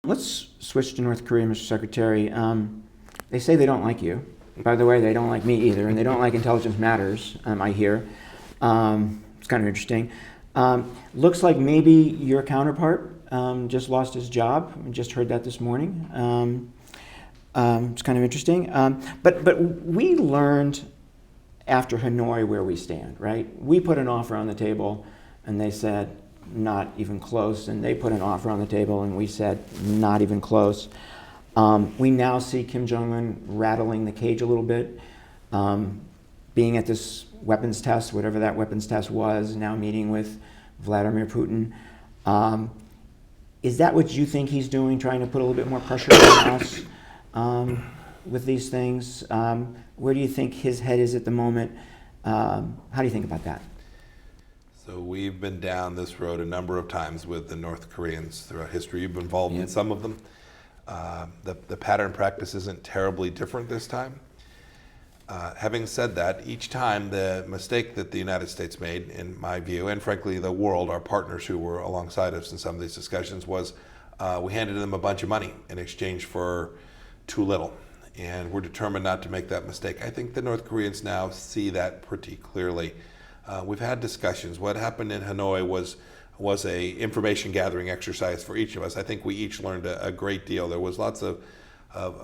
Let's switch to North Korea, Mr. Secretary. They say they don't like you. By the way, they don't like me either, and they don't like Intelligence Matters, I hear. It's kind of interesting. Looks like maybe your counterpart just lost his job. I just heard that this morning. It's kind of interesting. But we learned after Hanoi where we stand, right? We put an offer on the table, and they said, not even close, and they put an offer on the table and we said not even close. We now see Kim Jong-un rattling the cage a little bit, being at this weapons test, whatever that weapons test was, now meeting with Vladimir Putin. Is that what you think he's doing, trying to put a little bit more pressure on us with these things? Where do you think his head is at the moment? How do you think about that? So we've been down this road a number of times with the North Koreans throughout history. You've been involved in some of them. The pattern practice isn't terribly different this time. Having said that, each time the mistake that the United States made, in my view, and frankly the world, our partners who were alongside us in some of these discussions, was we handed them a bunch of money in exchange for too little. And we're determined not to make that mistake. I think the North Koreans now see that pretty clearly. We've had discussions. What happened in Hanoi was a information gathering exercise for each of us. I think we each learned a great deal. There was lots of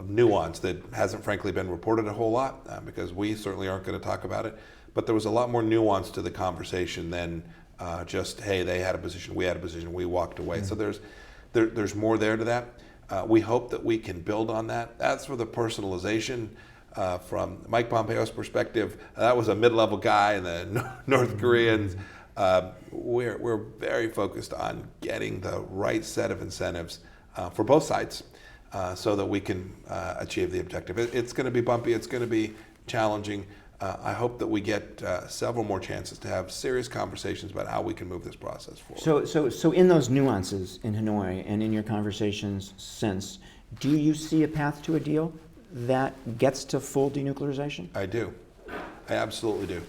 nuance that hasn't frankly been reported a whole lot because we certainly aren't going to talk about it. But there was a lot more nuance to the conversation than just, hey, they had a position, we had a position, we walked away. Mm-hmm. So there's more there to that. We hope that we can build on that. As for the personalization, from Mike Pompeo's perspective, that was a mid-level guy, and the North Koreans, we're very focused on getting the right set of incentives for both sides so that we can achieve the objective. It's going to be bumpy, it's going to be challenging. I hope that we get several more chances to have serious conversations about how we can move this process forward. So in those nuances in Hanoi and in your conversations since, do you see a path to a deal that gets to full denuclearization? I do. I absolutely do.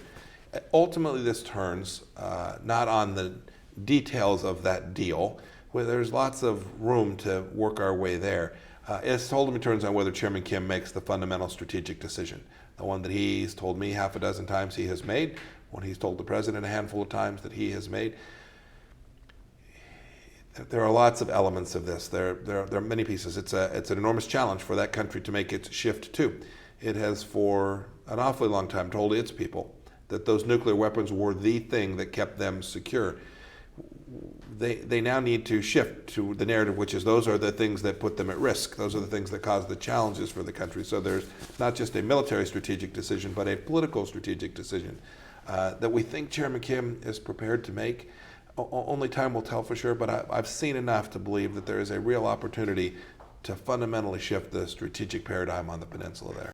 Ultimately, this turns not on the details of that deal, where there's lots of room to work our way there. It ultimately turns on whether Chairman Kim makes the fundamental strategic decision, the one that he's told me half a dozen times he has made, one he's told the president a handful of times that he has made. There are lots of elements of this. There are many pieces. It's an enormous challenge for that country to make its shift too. It has for an awfully long time told its people that those nuclear weapons were the thing that kept them secure. They now need to shift to the narrative, which is those are the things that put them at risk. Those are the things that cause the challenges for the country. So there's not just a military strategic decision, but a political strategic decision that we think Chairman Kim is prepared to make. Only time will tell for sure, but I've seen enough to believe that there is a real opportunity to fundamentally shift the strategic paradigm on the peninsula there.